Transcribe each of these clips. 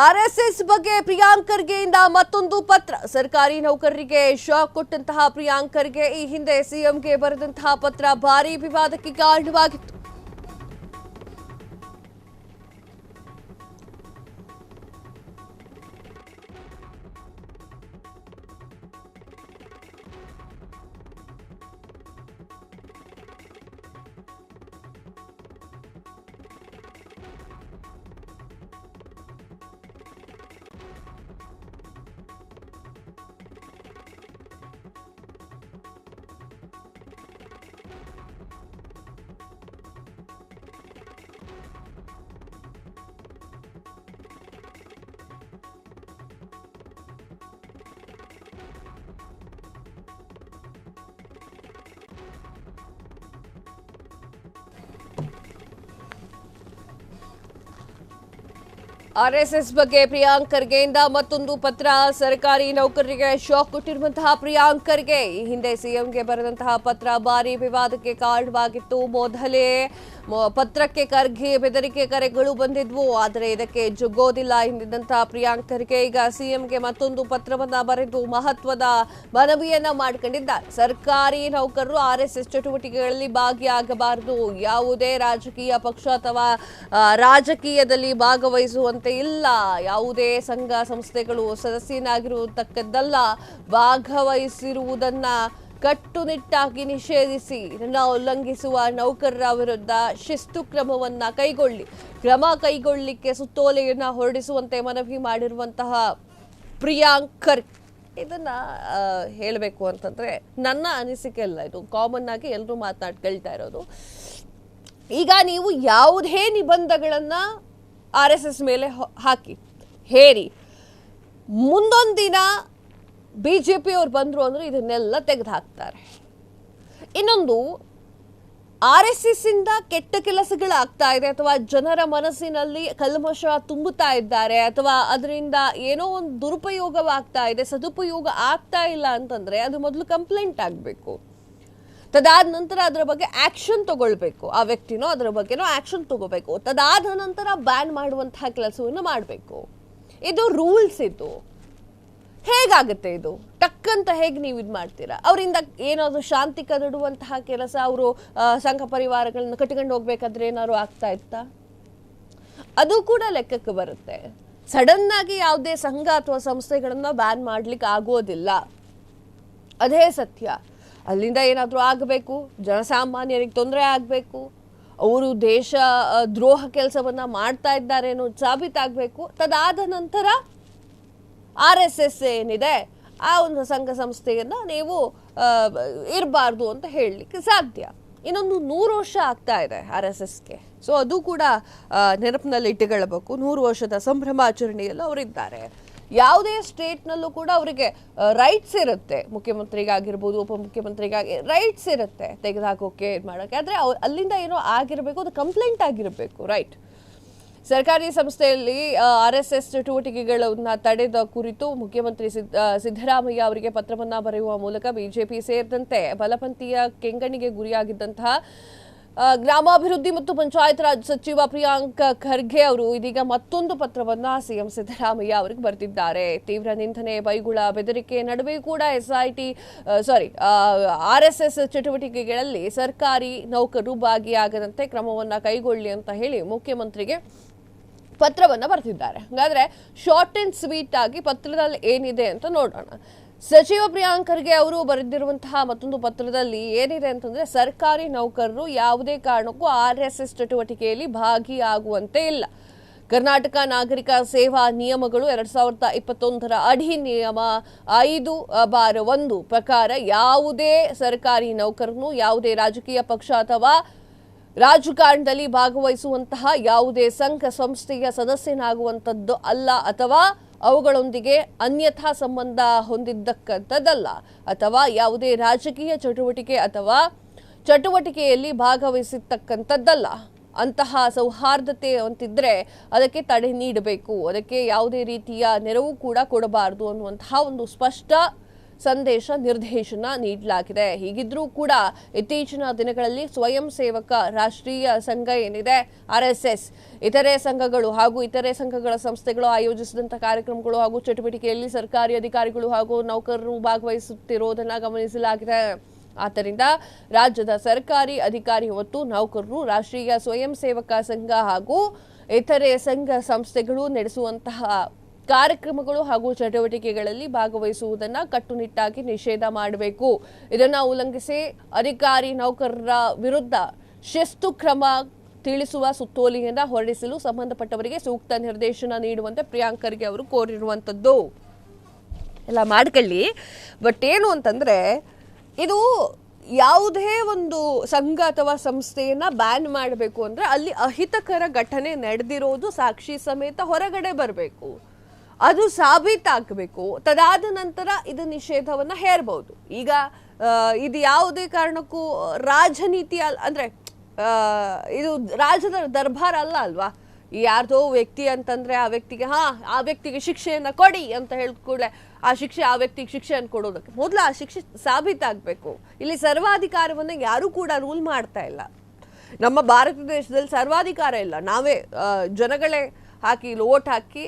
RSS ಬಗ್ಗೆ ಪ್ರಿಯಾಂಕ್ ಖರ್ಗೆಯಿಂದ ಮತ್ತೊಂದು ಪತ್ರ. ಸರ್ಕಾರಿ ನೌಕರರಿಗೆ ಶಾಕ್ ಕೊಟ್ಟಂತಹ ಪ್ರಿಯಾಂಕ್ ಖರ್ಗೆ ಈ ಹಿಂದೆ ಸಿಎಂಗೆ ಬರೆದಂತಹ ಪತ್ರ ಭಾರೀ ವಿವಾದಕ್ಕೆ ಕಾರಣವಾಗಿತ್ತು. ಆರ್ಎಸ್ಎಸ್ ಬಗ್ಗೆ ಪ್ರಿಯಾಂಕ್ ಖರ್ಗೆಯಿಂದ ಮತ್ತೊಂದು ಪತ್ರ. ಸರ್ಕಾರಿ ನೌಕರರಿಗೆ ಶಾಕ್ ಕೊಟ್ಟಿರುವಂತಹ ಪ್ರಿಯಾಂಕ್ ಖರ್ಗೆ ಈ ಹಿಂದೆ ಸಿಎಂಗೆ ಬರೆದಂತಹ ಪತ್ರ ಭಾರೀ ವಿವಾದಕ್ಕೆ ಕಾರಣವಾಗಿತ್ತು. ಮೊದಲೇ ಪತ್ರಕ್ಕೆ ಖರ್ಗೆ ಬೆದರಿಕೆ ಕರೆಗಳು ಬಂದಿದ್ವು, ಆದರೆ ಇದಕ್ಕೆ ಜಗ್ಗೋದಿಲ್ಲ ಎಂದಿದ್ದಂತಹ ಪ್ರಿಯಾಂಕ್ ಖರ್ಗೆ ಈಗ ಸಿಎಂಗೆ ಮತ್ತೊಂದು ಪತ್ರವನ್ನ ಬರೆದು ಮಹತ್ವದ ಮನವಿಯನ್ನ ಮಾಡಿಕೊಂಡಿದ್ದಾರೆ. ಸರ್ಕಾರಿ ನೌಕರರು ಆರ್ಎಸ್ಎಸ್ ಚಟುವಟಿಕೆಗಳಲ್ಲಿ ಭಾಗಿಯಾಗಬಾರದು, ಯಾವುದೇ ರಾಜಕೀಯ ಪಕ್ಷ ಅಥವಾ ರಾಜಕೀಯದಲ್ಲಿ ಭಾಗವಹಿಸುವಂತೆ ಇಲ್ಲ, ಯಾವುದೇ ಸಂಘ ಸಂಸ್ಥೆಗಳು ಸದಸ್ಯನಾಗಿರುವುದಕ್ಕದ್ದಲ್ಲ, ಭಾಗವಹಿಸಿರುವುದನ್ನ ಕಟ್ಟುನಿಟ್ಟಾಗಿ ನಿಷೇಧಿಸಿ ಇದನ್ನು ಉಲ್ಲಂಘಿಸುವ ನೌಕರರ ವಿರುದ್ಧ ಶಿಸ್ತು ಕ್ರಮ ಕೈಗೊಳ್ಳಲಿಕ್ಕೆ ಸುತ್ತೋಲೆಯನ್ನ ಹೊರಡಿಸುವಂತೆ ಮನವಿ ಮಾಡಿರುವಂತಹ ಪ್ರಿಯಾಂಕ್ ಖರ್ಗೆ ಇದನ್ನ ಹೇಳಬೇಕು ಅಂತಂದ್ರೆ ನನ್ನ ಅನಿಸಿಕೆ ಅಲ್ಲ, ಇದು ಕಾಮನ್ ಆಗಿ ಎಲ್ಲರೂ ಮಾತನಾಡ್ಕೊಳ್ತಾ ಇರೋದು. ಈಗ ನೀವು ಯಾವುದೇ ನಿಬಂಧಗಳನ್ನ ಆರ್ಎಸ್ಎಸ್ ಮೇಲೆ ಹಾಕಿ ಹೇರಿ ಮುಂದೊಂದಿನ ಬಿಜೆಪಿ ಅವ್ರು ಬಂದ್ರು ಅಂದ್ರೆ ಇದನ್ನೆಲ್ಲ ತೆಗೆದು ಹಾಕ್ತಾರೆ. ಇನ್ನೊಂದು, ಆರ್ಎಸ್ಎಸ್ ಇಂದ ಕೆಟ್ಟ ಕೆಲಸಗಳಾಗ್ತಾ ಇದೆ ಅಥವಾ ಜನರ ಮನಸ್ಸಿನಲ್ಲಿ ಕಲ್ಮಶ ತುಂಬುತ್ತಾ ಇದ್ದಾರೆ ಅಥವಾ ಅದರಿಂದ ಏನೋ ಒಂದು ದುರುಪಯೋಗವಾಗ್ತಾ ಇದೆ, ಸದುಪಯೋಗ ಆಗ್ತಾ ಇಲ್ಲ ಅಂತಂದ್ರೆ ಅದು ಮೊದಲು ಕಂಪ್ಲೇಂಟ್ ಆಗಬೇಕು. ತದಾದ ನಂತರ ಅದರ ಬಗ್ಗೆ ಆಕ್ಷನ್ ತಗೊಳ್ಬೇಕು, ಆ ವ್ಯಕ್ತಿನೋ ಅದರ ಬಗ್ಗೆನೋ ಆಕ್ಷನ್ ತಗೋಬೇಕು. ತದಾದ ನಂತರ ಬ್ಯಾನ್ ಮಾಡುವಂತಹ ಕೆಲಸವನ್ನು ಮಾಡಬೇಕು. ಇದು ರೂಲ್ಸ್. ಇದು ಹೇಗಾಗುತ್ತೆ? ಇದು ಟಕ್ಕಂತ ಹೇಗೆ ನೀವು ಇದು ಮಾಡ್ತೀರಾ? ಅವರಿಂದ ಏನಾದ್ರು ಶಾಂತಿ ಕದಡುವಂತಹ ಕೆಲಸ, ಅವರು ಸಂಘ ಪರಿವಾರಗಳನ್ನ ಕಟ್ಕೊಂಡು ಹೋಗ್ಬೇಕಾದ್ರೆ ಏನಾದ್ರು ಆಗ್ತಾ ಇತ್ತಾ? ಅದು ಕೂಡ ಲೆಕ್ಕಕ್ಕೆ ಬರುತ್ತೆ. ಸಡನ್ ಆಗಿ ಯಾವುದೇ ಸಂಘ ಅಥವಾ ಸಂಸ್ಥೆಗಳನ್ನ ಬ್ಯಾನ್ ಮಾಡ್ಲಿಕ್ಕೆ ಆಗೋದಿಲ್ಲ, ಅದೇ ಸತ್ಯ. ಅಲ್ಲಿಂದ ಏನಾದರೂ ಆಗಬೇಕು, ಜನಸಾಮಾನ್ಯರಿಗೆ ತೊಂದರೆ ಆಗಬೇಕು, ಅವರು ದೇಶ ದ್ರೋಹ ಕೆಲಸವನ್ನ ಮಾಡ್ತಾ ಇದ್ದಾರೆ ಅನ್ನೋದು ಸಾಬೀತಾಗಬೇಕು. ತದಾದ ನಂತರ ಆರ್ಎಸ್ಎಸ್ ಏನಿದೆ ಆ ಒಂದು ಸಂಘ ಸಂಸ್ಥೆಯನ್ನ ನೀವು ಇರಬಾರ್ದು ಅಂತ ಹೇಳಲಿಕ್ಕೆ ಸಾಧ್ಯ. ಇನ್ನೊಂದು 100 ವರ್ಷ ಆಗ್ತಾ ಇದೆ ಆರ್ಎಸ್ಎಸ್ಗೆ, ಸೊ ಅದು ಕೂಡ ನೆನಪಿನಲ್ಲಿ ಇಟ್ಟುಕೊಳ್ಳಬೇಕು. 100 ವರ್ಷದ ಸಂಭ್ರಮಾಚರಣೆಯಲ್ಲಿ ಅವರಿದ್ದಾರೆ. ಯಾವುದೇ ಸ್ಟೇಟ್ನಲ್ಲೂ ಕೂಡ ಅವರಿಗೆ ರೈಟ್ಸ್ ಇರುತ್ತೆ, ಮುಖ್ಯಮಂತ್ರಿಗಾಗಿರ್ಬೋದು ಉಪಮುಖ್ಯಮಂತ್ರಿಗಾಗಿ ರೈಟ್ಸ್ ಇರುತ್ತೆ ತೆಗೆದುಹಾಕೋಕೆ, ಇದು ಮಾಡೋಕ್ಕೆ. ಆದರೆ ಅಲ್ಲಿಂದ ಏನೋ ಆಗಿರಬೇಕು, ಅದು ಕಂಪ್ಲೇಂಟ್ ಆಗಿರಬೇಕು, ರೈಟ್? ಸರ್ಕಾರಿ ಸಂಸ್ಥೆಯಲ್ಲಿ ಆರ್ಎಸ್ಎಸ್ ಚಟುವಟಿಕೆಗಳನ್ನು ತಡೆದ ಕುರಿತು ಮುಖ್ಯಮಂತ್ರಿ ಸಿದ್ದರಾಮಯ್ಯ ಅವರಿಗೆ ಪತ್ರವನ್ನ ಬರೆಯುವ ಮೂಲಕ ಬಿಜೆಪಿ ಸೇರಿದಂತೆ ಬಲಪಂಥೀಯ ಕೆಂಗಣ್ಣಿಗೆ ಗುರಿಯಾಗಿದ್ದಂತಹ ಗ್ರಾಮಾಭಿವೃದ್ಧಿ ಮತ್ತು ಪಂಚಾಯತ್ ರಾಜ್ ಸಚಿವ ಪ್ರಿಯಾಂಕ್ ಖರ್ಗೆ ಅವರು ಇದೀಗ ಮತ್ತೊಂದು ಪತ್ರವನ್ನ ಸಿಎಂ ಸಿದ್ದರಾಮಯ್ಯ ಅವರಿಗೆ ಬರೆದಿದ್ದಾರೆ. ತೀವ್ರ ನಿಂದನೆ, ಬೈಗುಳ, ಬೆದರಿಕೆ ನಡುವೆ ಕೂಡ ಆರ್ಎಸ್ಎಸ್ ಚಟುವಟಿಕೆಗಳಲ್ಲಿ ಸರ್ಕಾರಿ ನೌಕರರು ಭಾಗಿಯಾಗದಂತೆ ಕ್ರಮವನ್ನ ಕೈಗೊಳ್ಳಿ ಅಂತ ಹೇಳಿ ಮುಖ್ಯಮಂತ್ರಿಗೆ ಪತ್ರವನ್ನ ಬರೆದಿದ್ದಾರೆ. ಹಾಗಾದ್ರೆ ಶಾರ್ಟ್ ಅಂಡ್ ಸ್ವೀಟ್ ಆಗಿ ಪತ್ರದಲ್ಲಿ ಏನಿದೆ ಅಂತ ನೋಡೋಣ. ಸಚಿವ ಪ್ರಿಯಾಂಕ್ ಖರ್ಗೆ ಅವರು ಬರೆದಿರುವಂತಹ ಮತ್ತೊಂದು ಪತ್ರದಲ್ಲಿ ಏನಿದೆ ಅಂತಂದ್ರೆ, ಸರ್ಕಾರಿ ನೌಕರರು ಯಾವುದೇ ಕಾರಣಕ್ಕೂ ಆರ್ಎಸ್ಎಸ್ ಚಟುವಟಿಕೆಯಲ್ಲಿ ಭಾಗಿಯಾಗುವಂತೆ ಇಲ್ಲ. ಕರ್ನಾಟಕ ನಾಗರಿಕ ಸೇವಾ ನಿಯಮಗಳು 2021ರ ಅಧಿನಿಯಮ 5/1 ಪ್ರಕಾರ ಯಾವುದೇ ಸರ್ಕಾರಿ ನೌಕರನು ಯಾವುದೇ ರಾಜಕೀಯ ಪಕ್ಷ ಅಥವಾ ರಾಜಕಾರಣದಲ್ಲಿ ಭಾಗವಹಿಸುವಂತಹ ಯಾವುದೇ ಸಂಘ ಸಂಸ್ಥೆಯ ಸದಸ್ಯನಾಗುವಂಥದ್ದು ಅಲ್ಲ ಅಥವಾ ಅವುಗಳೊಂದಿಗೆ ಅನ್ಯಥಾ ಸಂಬಂಧ ಹೊಂದಿದ್ದಕ್ಕಂಥದ್ದಲ್ಲ ಅಥವಾ ಯಾವುದೇ ರಾಜಕೀಯ ಚಟುವಟಿಕೆ ಅಥವಾ ಚಟುವಟಿಕೆಯಲ್ಲಿ ಭಾಗವಹಿಸಿರ್ತಕ್ಕಂಥದ್ದಲ್ಲ. ಅಂತಹ ಸೌಹಾರ್ದತೆ ಅಂತಿದ್ರೆ ಅದಕ್ಕೆ ತಡೆ ನೀಡಬೇಕು, ಅದಕ್ಕೆ ಯಾವುದೇ ರೀತಿಯ ನೆರವು ಕೂಡ ಕೊಡಬಾರದು ಅನ್ನುವಂತಹ ಒಂದು ಸ್ಪಷ್ಟ ಸಂದೇಶ ನಿರ್ದೇಶನ ನೀಡಲಾಗಿದೆ. ಹೀಗಿದ್ರೂ ಕೂಡ ಇತ್ತೀಚಿನ ದಿನಗಳಲ್ಲಿ ಸ್ವಯಂ ಸೇವಕ ರಾಷ್ಟ್ರೀಯ ಸಂಘ ಏನಿದೆ RSS, ಇತರೆ ಸಂಘಗಳು ಹಾಗೂ ಇತರೆ ಸಂಘಗಳ ಸಂಸ್ಥೆಗಳು ಆಯೋಜಿಸಿದಂತಹ ಕಾರ್ಯಕ್ರಮಗಳು ಹಾಗೂ ಚಟುವಟಿಕೆಯಲ್ಲಿ ಸರ್ಕಾರಿ ಅಧಿಕಾರಿಗಳು ಹಾಗೂ ನೌಕರರು ಭಾಗವಹಿಸುತ್ತಿರುವುದನ್ನು ಗಮನಿಸಲಾಗಿದೆ. ಆದ್ದರಿಂದ ರಾಜ್ಯದ ಸರ್ಕಾರಿ ಅಧಿಕಾರಿ ಮತ್ತು ನೌಕರರು ರಾಷ್ಟ್ರೀಯ ಸ್ವಯಂ ಸೇವಕ ಸಂಘ ಹಾಗೂ ಇತರೆ ಸಂಘ ಸಂಸ್ಥೆಗಳು ನಡೆಸುವಂತಹ ಕಾರ್ಯಕ್ರಮಗಳು ಹಾಗೂ ಚಟುವಟಿಕೆಗಳಲ್ಲಿ ಭಾಗವಹಿಸುವುದನ್ನು ಕಟ್ಟುನಿಟ್ಟಾಗಿ ನಿಷೇಧ ಮಾಡಬೇಕು. ಇದನ್ನು ಉಲ್ಲಂಘಿಸಿ ಅಧಿಕಾರಿ ನೌಕರರ ವಿರುದ್ಧ ಶಿಸ್ತು ಕ್ರಮ ತಿಳಿಸುವ ಸುತ್ತೋಲೆಯನ್ನು ಹೊರಡಿಸಲು ಸಂಬಂಧಪಟ್ಟವರಿಗೆ ಸೂಕ್ತ ನಿರ್ದೇಶನ ನೀಡುವಂತೆ ಪ್ರಿಯಾಂಕ್ ಖರ್ಗೆ ಅವರು ಕೋರಿರುವಂಥದ್ದು. ಎಲ್ಲ ಮಾಡ್ಕೊಳ್ಳಿ. ಬಟ್ ಏನು ಅಂತಂದ್ರೆ, ಇದು ಯಾವುದೇ ಒಂದು ಸಂಘ ಅಥವಾ ಸಂಸ್ಥೆಯನ್ನ ಬ್ಯಾನ್ ಮಾಡಬೇಕು ಅಂದ್ರೆ ಅಲ್ಲಿ ಅಹಿತಕರ ಘಟನೆ ನಡೆದಿರೋದು ಸಾಕ್ಷಿ ಸಮೇತ ಹೊರಗಡೆ ಬರಬೇಕು, ಅದು ಸಾಬೀತಾಗಬೇಕು. ತದಾದ ನಂತರ ಇದು ನಿಷೇಧವನ್ನ ಹೇರಬಹುದು. ಈಗ ಇದು ಯಾವುದೇ ಕಾರಣಕ್ಕೂ ರಾಜನೀತಿ ಅಂದ್ರೆ ಇದು ರಾಜ್ಯದ ದರ್ಬಾರ್ ಅಲ್ಲ ಅಲ್ವಾ. ಯಾರ್ದೋ ವ್ಯಕ್ತಿ ಅಂತಂದ್ರೆ ಆ ವ್ಯಕ್ತಿಗೆ ಶಿಕ್ಷೆಯನ್ನ ಕೊಡಿ ಅಂತ ಹೇಳಿದ ಕೂಡಲೇ ಆ ವ್ಯಕ್ತಿಗೆ ಶಿಕ್ಷೆಯನ್ನು ಕೊಡೋದಕ್ಕೆ ಮೊದಲು ಆ ಶಿಕ್ಷೆ ಸಾಬೀತಾಗಬೇಕು. ಇಲ್ಲಿ ಸರ್ವಾಧಿಕಾರವನ್ನು ಯಾರೂ ಕೂಡ ರೂಲ್ ಮಾಡ್ತಾ ಇಲ್ಲ. ನಮ್ಮ ಭಾರತ ದೇಶದಲ್ಲಿ ಸರ್ವಾಧಿಕಾರ ಇಲ್ಲ, ನಾವೇ ಜನಗಳೇ ಹಾಕಿ ಓಟ್ ಹಾಕಿ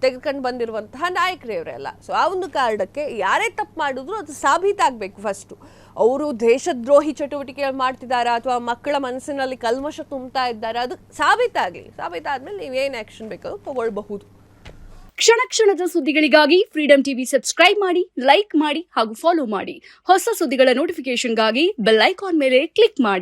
ತೆಗೆದುಕೊಂಡು ಬಂದಿರುವಂತಹ ನಾಯಕರೇ ಇವರೆಲ್ಲ. ಸೊ ಆ ಒಂದು ಕಾರಣಕ್ಕೆ ಯಾರೇ ತಪ್ಪು ಮಾಡಿದ್ರು ಅದು ಸಾಬೀತಾಗಬೇಕು. ಫಸ್ಟು ಅವರು ದೇಶದ್ರೋಹಿ ಚಟುವಟಿಕೆಗಳು ಮಾಡ್ತಿದ್ದಾರೆ ಅಥವಾ ಮಕ್ಕಳ ಮನಸ್ಸಿನಲ್ಲಿ ಕಲ್ಮಶ ತುಂಬ್ತಾ ಇದ್ದಾರೆ, ಅದು ಸಾಬೀತಾಗಲಿ. ಸಾಬೀತಾದ್ಮೇಲೆ ನೀವೇನು ಆ್ಯಕ್ಷನ್ ಬೇಕಾದ್ರೂ ತಗೊಳ್ಬಹುದು. ಕ್ಷಣ ಕ್ಷಣದ ಸುದ್ದಿಗಳಿಗಾಗಿ ಫ್ರೀಡಂ ಟಿವಿ ಸಬ್ಸ್ಕ್ರೈಬ್ ಮಾಡಿ, ಲೈಕ್ ಮಾಡಿ ಹಾಗೂ ಫಾಲೋ ಮಾಡಿ. ಹೊಸ ಸುದ್ದಿಗಳ ನೋಟಿಫಿಕೇಶನ್ಗಾಗಿ ಬೆಲ್ ಐಕಾನ್ ಮೇಲೆ ಕ್ಲಿಕ್ ಮಾಡಿ.